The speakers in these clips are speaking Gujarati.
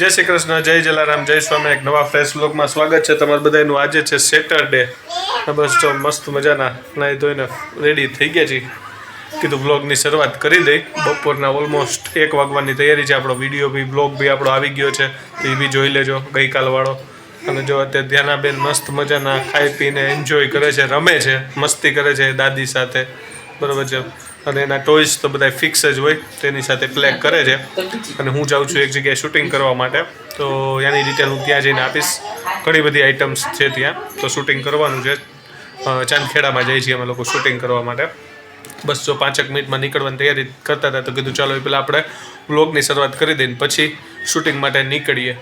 જય શ્રી કૃષ્ણ, જય જલારામ, જય સ્વામી. એક નવા ફ્રેશ વ્લોગમાં સ્વાગત છે તમારું બધાનું. આજે છે સેટરડે. બસ જો મસ્ત મજાના નાહી ધોઈને રેડી થઈ ગયા છીએ. કીધું વ્લોગની શરૂઆત કરી દઈ. બપોરના ઓલમોસ્ટ 1 વાગવાની તૈયારી છે. આપણો વિડીયો બી વ્લોગ બી આપણો આવી ગયો છે, તો એ બી જોઈ લેજો ગઈકાલવાળો. અને જો અત્યારે ધ્યાનાબેન મસ્ત મજાના ખાઈ પીને એન્જોય કરે છે, રમે છે, મસ્તી કરે છે દાદી સાથે, બરાબર છે. અને એના ટોયસ તો બધા ફિક્સ જ હોય, તેની સાથે પ્લે કરે છે. અને હું જાઉં છું એક જગ્યાએ શૂટિંગ કરવા માટે, તો એની ડિટેલ હું ત્યાં જઈને આપીશ. ઘણી બધી આઇટમ્સ છે ત્યાં, તો શૂટિંગ કરવાનું છે. ચાંદખેડામાં જઈએ છીએ અમે લોકો શૂટિંગ કરવા માટે. બસ જો 5 મિનિટમાં નીકળવાની તૈયારી કરતા હતા, તો કીધું ચાલો એ પહેલાં આપણે વ્લોગની શરૂઆત કરી દઈને પછી શૂટિંગ માટે નીકળીએ,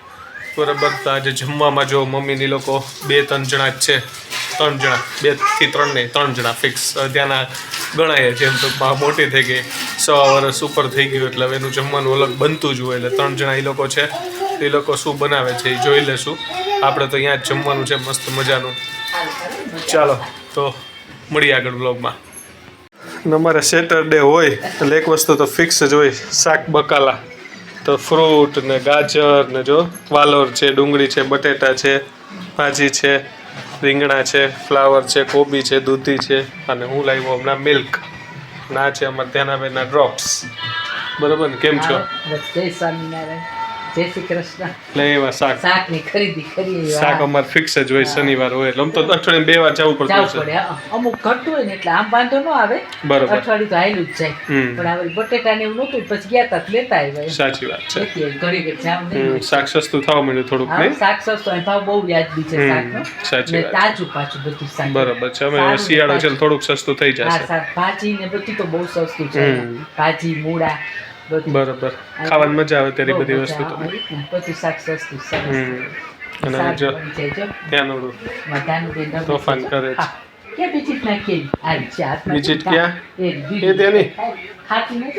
બરાબર. તો આજે જમવામાં જો મમ્મીની લોકો 2-3 જણા જ છે. 3 જણા, 2 થી 3 નહીં, 3 જણા ફિક્સ. ત્યાંના ગણાય જેમ તો મોટી થઈ ગઈ, 100 વર્ષ ઉપર થઈ ગયું, એટલે હવે એનું જમવાનું અલગ બનતું જ હોય. એટલે 3 જણા એ લોકો છે. એ લોકો શું બનાવે છે એ જોઈ લેશું. આપણે તો અહીંયા જ જમવાનું છે મસ્ત મજાનું. ચાલો તો મળીએ આગળ બ્લોગમાં. અમારે સેટરડે હોય એટલે એક વસ્તુ તો ફિક્સ જ હોય, શાક બકાલા. તો ફ્રૂટ ને ગાજર ને જો વાલોર છે, ડુંગળી છે, બટેટા છે, ભાજી છે, રીંગણા છે, ફ્લાવર છે, કોબી છે, દૂધી છે, અને હું લાવ્યો હમણાં મિલ્ક. ના છે અમારે ધ્યાનાબેનના ડ્રોપ્સ, બરાબર ને? કેમ છો? જય સ્વામિનારાયણ, જય શ્રી કૃષ્ણ. એટલે એવા શાકની ખરીદી કરીએ. શાક અમારે ફિક્સ જ હોય, શનિવાર હોય એટલે આમ તો અઠવાડિયે 2 વાર જવું પડતું પડે. અમુક ઘટતું હોય ને એટલે આમ વાંધો ન આવે, બરાબર. અઠવાડિયું તો આયલું જ જાય. પણ હવે બટેટા ને એવું નહોતું, પછી ગયા તા લેતા આવ્યા. સાચી વાત છે. ઘડી જામ નહીં. શાક સસ્તું થવા મળ્યું થોડુંક, નહીં? શાક સસ્તો અને ભાવ બહુ વ્યાજબી છે શાકનો. સાચી વાત. તાજું પાછું બધું શાક. બરાબર છે. અમે શિયાળો છે થોડુંક સસ્તું થઈ જશે. ભાજી ને બધું તો બહુ સસ્તું છે. ભાજી, મૂળા, બરાબર. ખાવાની મજા આવે ત્યારે બધી વસ્તુ તો. બધું શાક સસ્તું સરસ. અને જો ત્યાંનું તોફાન કરે છે. क्या बिस्किट नाखी आज चार બિસ્કિટ ક્યાં? એ તેની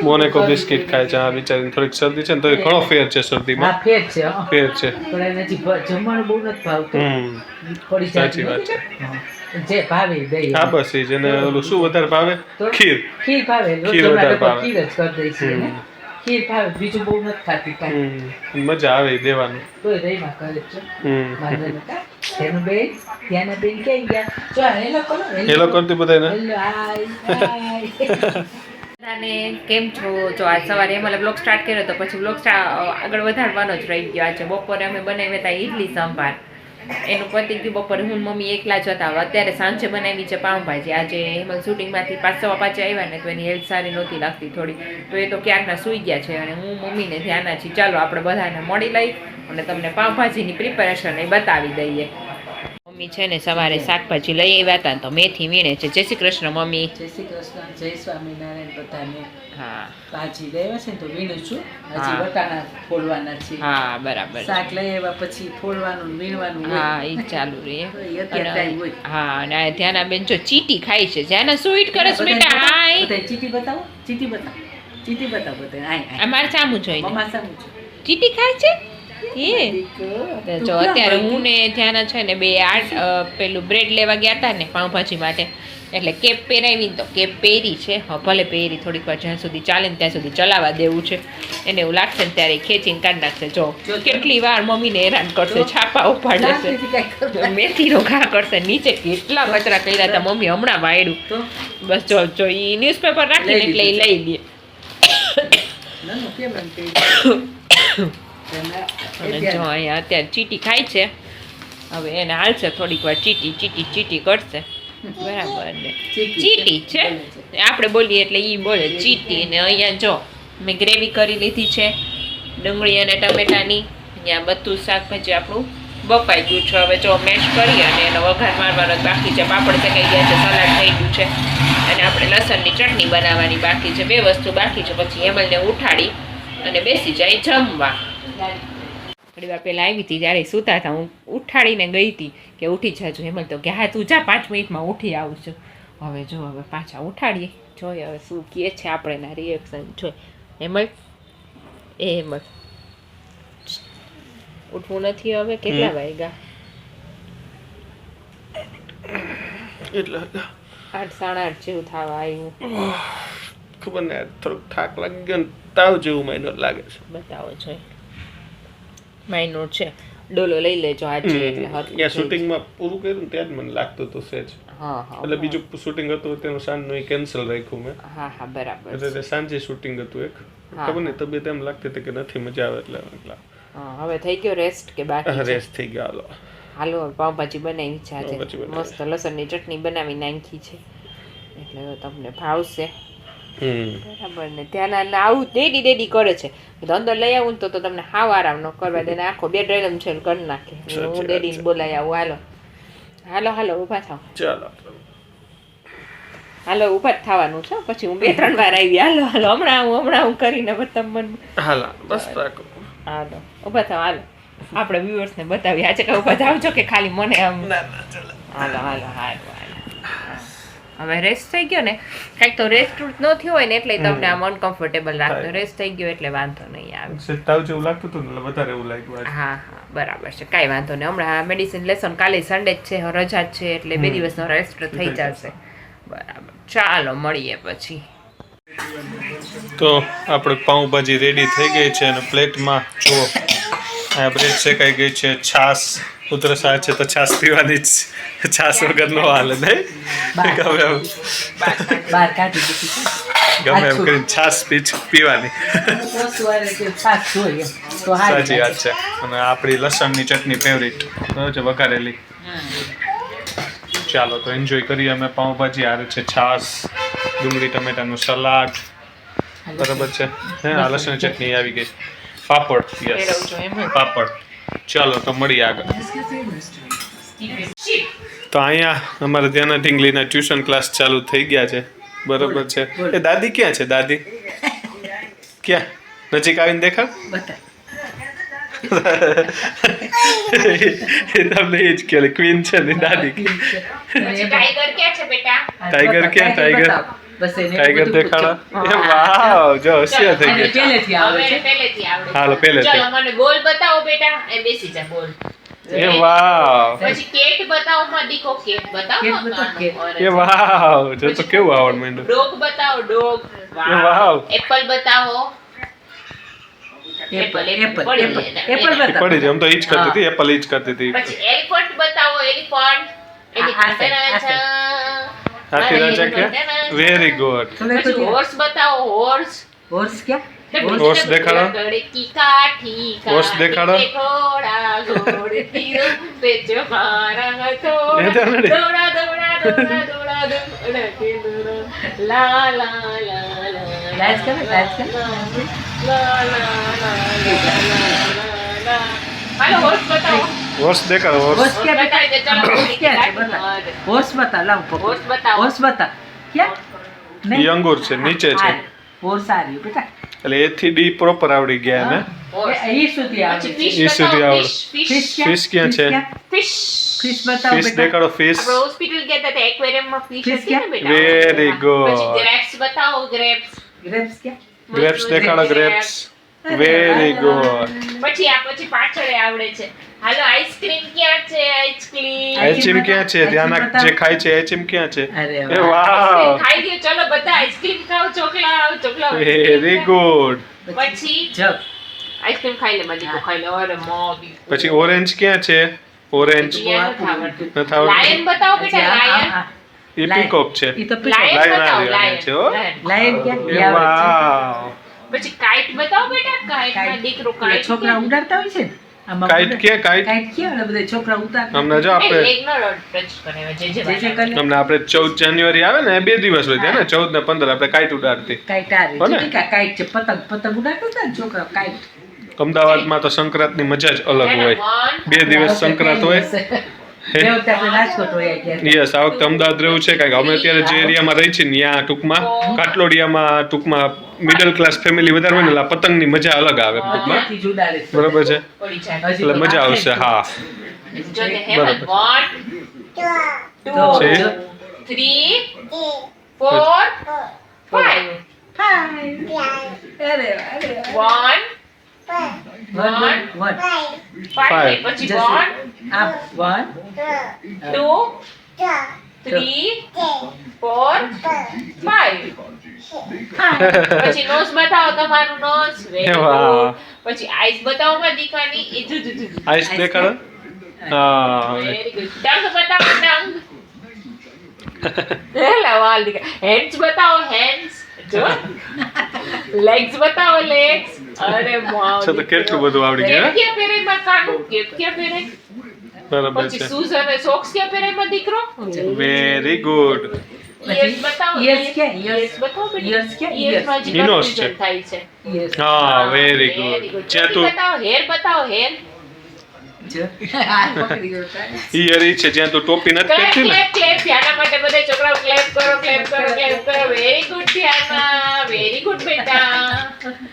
મોનેકો બિસ્કિટ ખાય છે. આ બિચારીને થોડીક શરદી છે ને, તો ઘણો ફેર છે શરદીમાં. હા, ફેર છે. ફેર છે. પણ એનાથી જમવાનું બહુ નથી ભાવતું. પડી જાય. સાચી વાત છે. જે ભાવે દઈ. હા, બસ એ જેને ઓલું શું વધારે ભાવે? ખીર. ખીર ભાવે. ખીર વધારે ભાવે. ખીર જ કરી દઈશું. ખીર ભાવે, બીજું બહુ નથી ખાતી કાંઈ. મજા આવે એ દેવાનું. તો રહીમાં કરે છે. એનું બેન ત્યાંના બેન ક્યાં ગયા? જો હેલો કરો. હેલો કરતી બધાને. હેલો, હાય. અને કેમ છો? જો આજ સવારે એમાં બ્લોગ સ્ટાર્ટ કર્યો તો પછી બ્લોગ આગળ વધારવાનો જ રહી ગયો. આજે બપોરે અમે બનાવ્યા હતા ઈડલી સંભાર. એનું પતિ ગયું બપોરે, હું મમ્મી એકલા જ હતા. અત્યારે સાંજે બનાવી છે પાઉંભાજી. આજે હેમલ શૂટિંગમાંથી 5:15 આવ્યા ને, તો એની હેલ્થ સારી નહોતી લાગતી થોડી, તો એ તો ક્યારના સૂઈ ગયા છે. અને હું મમ્મીને ધ્યાના છીએ, ચાલો આપણે બધાને મળી લઈ અને તમને પાઉંભાજીની પ્રિપેરેશન એ બતાવી દઈએ. મમ્મી છે ને સવારે શાકભાજી લઈ આવ્યા હતા, તો મેથી વીણે છે. જય શ્રી કૃષ્ણ મમ્મી. જય શ્રી કૃષ્ણ, જય સ્વામિનારાયણ બધાને. હા, ભાજી લઈ આવ્યા છે ને તો વીણું છું. હજી વટાણા ફોડવાના છે. હા, બરાબર. શાક લઈ આવ્યા પછી ફોડવાનું વીણવાનું. હા, એ ચાલુ રહે. હોય. હા, અને ધ્યાના બેન જો ચીટી ખાય છે. જ્યાં સ્વીટ કરે છે બેટા. હાય, બધા ચીટી બતાવો, ચીટી બતાવો, ચીટી બતાવો બધા. અમારે સામું જોઈને મમ્મા સામું છે. ચીટી ખાય છે. એ જો અત્યારે હું ને ધ્યાના છે ને બે પેલું બ્રેડ લેવા ગયા હતા ને પાઉંભાજી માટે, એટલે કેપ પહેરાવી તો કેપ પહેરી છે. હા, ભલે પહેરી, થોડીક વાર જ્યાં સુધી ચાલે ને ત્યાં સુધી ચલાવવા દેવું છે. એને એવું લાગશે ને ત્યારે ખેંચીને કાઢી નાખશે. જો કેટલી વાર મમ્મીને હેરાન કરશે, છાપા ઉપાડે છે, મેથીનો ઘા કરશે. નીચે કેટલા કચરા કર્યા હતા મમ્મી હમણાં વાયડું. બસ જો જો એ ન્યૂઝપેપર રાખીને એટલે એ લઈ લે. અને જો અહીંયા અત્યારે ચીટી ખાય છે. હવે એને હાલશે થોડીક વાર, ચીટી ચીટી ચીટી કરશે. બરાબર ને, ચીટી છે આપણે બોલીએ એટલે એ બોલે ચીટી. ને અહીંયા જો મેં ગ્રેવી કરી લીધી છે ડુંગળી અને ટમેટાની. અહીંયા બધું શાકભાજી આપણું બફાઈ ગયું છે. હવે જો મેશ કરી અને એનો વઘાર મારવાનો બાકી છે. પાપડ શેકાઈ ગયા છે, સલાડ થઈ ગયું છે, અને આપણે લસણની ચટણી બનાવવાની બાકી છે. 2 વસ્તુ બાકી છે. પછી હેમલને ઉઠાડી અને બેસી જાય જમવા. થોડી વાર પહેલાં આવી હતી ત્યારે સૂતા હતા, હું ઉઠાડીને ગઈ હતી કે ઉઠી જાજો. હેમલ તો કે હા તું જા, 5 મિનિટમાં ઉઠી આવું છું. હવે જો હવે પાછા ઉઠાડીએ, જોઈએ હવે શું કહે છે. આપણે એના રિએક્શન જોઈએ. હેમલ, એ હેમલ ઉઠવું નથી હવે? કેટલા વાગ્યા? એટલે 8, 8:30 જેવું થવા આવ્યું. ખબર ને, થોડુંક થાક લાગી ગયો ને તાવ જેવું મહિનો લાગે છે. બતાવો જોઈએ. માઇનોર છે. ડોલો લઈ લેજો આજે એટલે હરખું ત્યાં થઈ શૂટિંગમાં પૂરું કર્યું ને ત્યાં જ મને લાગતું હતું સેજ. જાય. હા હા એટલે બીજું શૂટિંગ હતું તેનું સાંજનું કેન્સલ રાખ્યું મેં. હા હા બરાબર એટલે તે સાંજે શૂટિંગ હતું એક. હા, ખબર નહીં તબિયત એમ લાગતી હતી કે નથી મજા આવે એટલે હા, હવે થઈ ગયો રેસ્ટ કે બાકી છે? રેસ્ટ થઈ ગયો. હાલો હાલો પાવભાજી બનાવી છે આજે. પાવભાજી બનાવી. મસ્ત લસણની ચટણી બનાવી નાખી છે એટલે હવે તમને ભાવશે. બરાબર ને ત્યાં આવું ડેડી કરે છે. અંદર લઈ આવું ને તો તમને હાવ આરામ ન કરવા દે ને આખો બેડ રેલમ છે કરી નાખે. હું ડેડીને બોલાવી આવું. હાલો હાલો હાલો ઊભા થાવ. ચાલો હાલો ઊભા જ થવાનું છે. પછી હું 2-3 વાર આવી. હાલો હાલો હમણાં હું કરીને તમને હાલા બસ રાખો. હાલો ઊભા થાવ. હાલો આપણે વ્યુઅર્સને બતાવી આજે કે ઊભા થાવ છો કે ખાલી મને આમ. હાલો હાલો હાલો હવે રેસ્ટ થઈ ગયો ને કાંઈક તો રેસ્ટ ન થયો હોય ને એટલે તમને આમ અનકમ્ફર્ટેબલ લાગતો. રેસ્ટ થઈ ગયો એટલે વાંધો નહીં આવે. તાવ જેવું લાગતું હતું ને વધારે એવું લાગ્યું આજે. હા હા બરાબર છે કાંઈ વાંધો નહીં. હમણાં મેડિસિન લેસન કાલે સન્ડે જ છે રજા જ છે એટલે 2 દિવસનો રેસ્ટ થઈ જશે. બરાબર ચાલો મળીએ પછી. તો આપણે પાઉંભાજી રેડી થઈ ગઈ છે અને પ્લેટમાં જુઓ આ બ્રેડ શેકાઈ ગઈ છે. છાશ ઉધરસ આવે છે તો છાશ પીવાની જ. છાશ વગર નો હાલે નહીં. ગમે એમ બહાર કાઢી દીધી ગમે એમ કરીને છાશ પીવાની. છાશ જોઈએ તો સાચી વાત છે. અને આપણી લસણની ચટણી ફેવરિટ છે વઘારેલી. ચાલો તો એન્જોય કરીએ અમે પાઉંભાજી. આ છે છાશ, ડુંગળી ટમેટાનું સલાડ. બરાબર છે. હે આ લસણની ચટણી આવી ગઈ. પાપડ યસ પાપડ. ચાલો તો મળીએ આગળ. તો અહીંયા અમારે ત્યાંના ઢીંગલીના ટ્યુશન ક્લાસ ચાલુ થઈ ગયા છે. બરોબર છે. એ દાદી ક્યાં છે? દાદી ક્યાં? નજીક આવીને દેખાડ. એ તમને એ જ કે ક્વીન છે ને દાદી. ટાઈગર ક્યાં છે બેટા? ટાઈગર ક્યાં? ટાઈગર દેખાડો. એ વાવ જો હોશિયાર થઈ ગઈ. પહેલેથી આવે છે. પહેલેથી આવડે. હાલો પહેલેથી. ચલો મને બોલ બતાવો બેટા. એ બેસી જા બોલ. એ વાવ. પછી કેટ બતાવો માં દીકો કેટ બતાવો. કેટ બતાવો, કેટ. એ વાવ જો તો કેવું આવડ માંડ્યું. ડોગ બતાવો ડોગ. એ વાવ. એપલ બતાવો. એપલ પડી જાય. આમ તો ઈ જ કરતી હતી. એપલ ઈ જ કરતી હતી. પછી એલિફન્ટ બતાવો. એલિફન્ટ. હાથી રાજા કે વેરી ગુડ. પછી હોર્સ બતાવો. હોર્સ. હોર્સ ક્યાં? હોર્સ દેખાડો. કી કાઠી હોર્સ દેખાડો. ઘોડા ઘોડતી રૂપે જમારા એ તો નથી. દોડા દોડા દોડા દોડા દોડા કે દોડા લા લા લા લા ડાન્સ કરે લા લા. હાલો હોર્સ બતાવો. હોર્સ દેખાડો. હોર્સ હોર્સ ક્યાં? બતાવી દે ચલો. હોર્સ ક્યાં છે? બતા. હોર્સ બતા લાવ પકડ. હોર્સ બતાવો. હોર્સ બતા ક્યાં? નહીં. ઈ અંગુર છે નીચે છે. હોર્સ આ રહ્યું બેટા. એટલે એ થી ડી પ્રોપર આવડી ગયા ને. ઈ સુધી આવે પછી છે. ફિશ ઈ સુધી બતાવો. આવડે. ફિશ Fish ક્યાં છે? ફિશ. ફિશ બતાવો ફિશ બેટા. દેખાડો. ફિશ આપણે હોસ્પિટલ ગયા હતા એક્વેરિયમ માં ફિશ Fish હતી ને ક્યાં? બેટા. વેરી પછી ગુડ. ગ્રેપ્સ બતાવો. ગ્રેપ્સ. ગ્રેપ્સ ક્યાં? ગ્રેપ્સ દેખાડો. Grapes very good. પછી પાછળ આવડે છે. હાલો આઈસ્ક્રીમ ક્યાં છે? આઈસ્ક્રીમ. આઈસ્ક્રીમ ક્યાં છે? ત્યાંના જે ખાય છે આઈસ્ક્રીમ ક્યાં છે? અરે એ વાહ. વાવ ખાઈ ગયો. ચલો બધા આઈસ્ક્રીમ ખાઓ. ચોકલા. Very good. પછી જગ. આઈસ્ક્રીમ ખાઈ લે મારી દીકરો ખાઈ લે. અરે મોદી. પછી ઓરેન્જ ક્યાં છે? ઓરેન્જ લાયન લાયન બતાવો બેટા. લાયન. એ પીકોક છે. ઈ તો લાયન લાયન બતાવો. આવી લાયન છે, હો. લાયન ક્યાં? એ વાવ પછી કાઈટ બતાવો બેટા. કાઈટ માં દીકરો કાઈટ. છોકરા ઉડાડતા હોય છે ને આમાં કાઈટ ક્યાં? કાઈટ કાઈટ ક્યાં? એટલે બધા છોકરા ઉતારતા હમણાં જો આપણે ટચ કરે જે જે જે કરે હમણાં આપણે 14 જાન્યુઆરી આવે ને એ 2 દિવસ હોય ત્યાં ને 14 ને 15 આપણે કાઈટ ઉડાડતી. કાઈટ આ રહી. કોને? ઠીક આ કાઈટ છે. પતંગ ઉડાડતા હતા ને છોકરા કાઈટ. અમદાવાદમાં તો સંક્રાંતની મજા જ અલગ હોય. 2 દિવસ સંક્રાંત હોય. એ વખતે આપણે રાજકોટ હોય ગયા. યસ આ વખતે અમદાવાદ રહેવું છે કારણ કે અમે અત્યારે જે એરિયામાં રહી છીએ ને ત્યાં ટૂંકમાં કાટલોડિયામાં ટૂંકમાં મિડલ ક્લાસ ફેમિલી વધારે હોય ને એટલે આ પતંગની મજા અલગ આવે ટૂંકમાં. ત્યાંથી જ ઉડાડે છે. બરાબર છે. પડી જાય. હજી એટલે તો મજા કાંઠે આવશે. જ છે. હા જો ને બરાબર. હેમંત 1 તો 2 જો. 3 4 5 Five. અરે વાહ, અરે વાહ. 1 One. 5 પછી Just 1 up. One. 2 3 4 5 પછી નોઝ બતાવો તમારું નોઝ વેરી વાહ. ગુડ પછી આઈસ બતાવો માં દીકાની એ જુ જુ જુ આઈસ દેખાડો હા વેરી ગુડ ટંગ બતાવો ટંગ હેલા વાલ દીકા હેન્ડ્સ બતાવો હેન્ડ્સ જો લેગ્સ બતાવો લેગ્સ અરે વાવ તો કેટલું બધું આવડી ગયું ક્યાં પહેરે માં કાનું ક્યાં પહેરે બરાબર પછી છે શૂઝ અને સોક્સ ક્યાં પહેરે માં દીકરો વેરી ગુડ યસ બતાવો Ears ક્યાં? યસ બતાવો Ears ક્યાં? યસ માં જે Ears છે. confusion થાય છે Yes. હા વેરી Very ગુડ good. જ્યાં તું બતાવો હેર બતાવો હેર જો આ પકડી ગયો કાંઈ. ઈયર ઈ છે જ્યાં તું ટોપી નથી ક્લેપ પહેરતી ને ક્લેપ ક્લેપ ધ્યાના માટે બધા છોકરાઓ ક્લેપ કરો ક્લેપ કરો ક્લેપ કરો વેરી ગુડ ધ્યાના વેરી ગુડ બેટા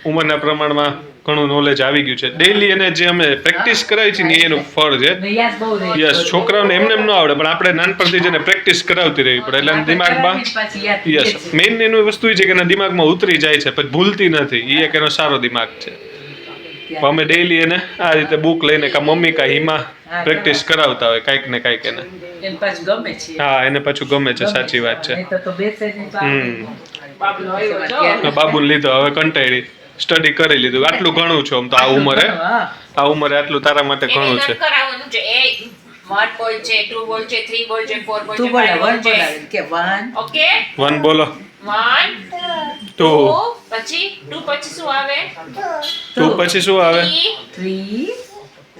ઉંમરના પ્રમાણમાં ઘણું નોલેજ આવી ગયું છે ડેઈલી એને જે અમે પ્રેક્ટિસ કરાવી છે ને એનું ફળ છે ને યાદ બહુ રહે. યસ છોકરાઓને એમને એમ ન આવડે પણ આપણે નાનપણથી જેને પ્રેક્ટિસ કરાવતી રહેવી પડે એટલે એના દિમાગમાં પાછી યાદ રહે યસ છે. મેઇન એનું વસ્તુ એ છે કે એના દિમાગમાં ઉતરી જાય છે પછી ભૂલતી નથી એ એક એનો સારો દિમાગ છે તો અમે ડેઈલી એને આ રીતે બુક લઈને કા મમ્મી કા હિમા પ્રેક્ટિસ કરાવતા હોય કાંઈક ને કાંઈક એને એને પાછું ગમે છે. હા એને પાછું ગમે છે સાચી વાત છે નહીં તો બેસે જ નહીં તો હમ. બાબલો આવ્યો છો બાબુને લીધો હવે કંટાળી સ્ટડી કરી લીધું આટલું ઘણું છે આમ તો આ ઉંમરે હા. આ ઉંમરે આટલું તારા માટે એને ઘણું છે નોટ કરાવવાનું છે એ 1 બોલ છે 2 બોલ છે 3 બોલ છે 4 બોલ તું છે બોલે 5 બોલ વન છે બોલાવે કે વન ઓકે વન બોલો 1 ટુ 2 પછી 2 પછી શું આવે ટુ પછી શું આવે 3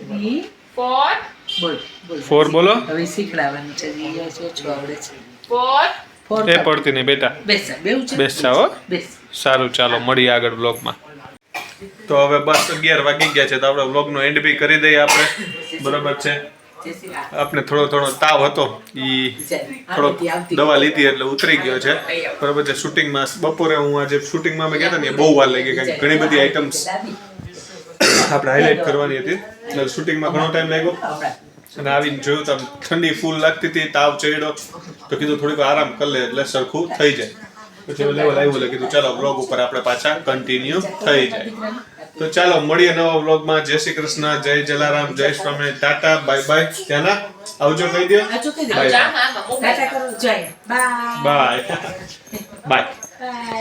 3 4 બોલ બોલ 4 બોલો હવે શીખડાવવાનું છે જે ઓછું આવડે છે 4 ફોર એ પડતી નહીં બેટા બેસ બેવું છે બેસ જાઓ બેસ સારું ચાલો મળીએ આગળ વ્લોગમાં તો હવે બસ 11 વાગી ગયા છે તો આપણે વ્લોગનો એન્ડ બી કરી દઈએ આપણે બરાબર છે જય શ્રી રામ. આપણે થોડો તાવ હતો ઈ થોડોક દવા લીધી એટલે ઉતરી ગયો છે બરાબર છે શૂટિંગમાં બપોરે હું આજે શૂટિંગમાં અમે ગયા હતા ને એ બહુ વાર લાગી કારણ કે ઘણી બધી આઈટમ્સ આપણે હાઇલાઇટ કરવાની હતી એટલે શૂટિંગમાં ઘણો ટાઈમ લાગ્યો અને આવીને જોયું તો આમ ઠંડી ફૂલ લાગતી હતી તાવ ચડ્યો તો કીધું થોડીક આરામ કરી લે એટલે સરખું થઈ જાય પછી લેવલ આવ્યું એટલે કીધું ચાલો વ્લોગ ઉપર આપણે પાછા કન્ટિન્યુ થઈ જાય તો ચાલો મળીએ નવા વ્લોગમાં જય શ્રી કૃષ્ણ જય જલારામ જય સ્વામી ટાટા બાય બાય ત્યાંના આવજો કહી દો આ ચોકે બાય જા મામા ટાટા કરો જય બાય બાય બાય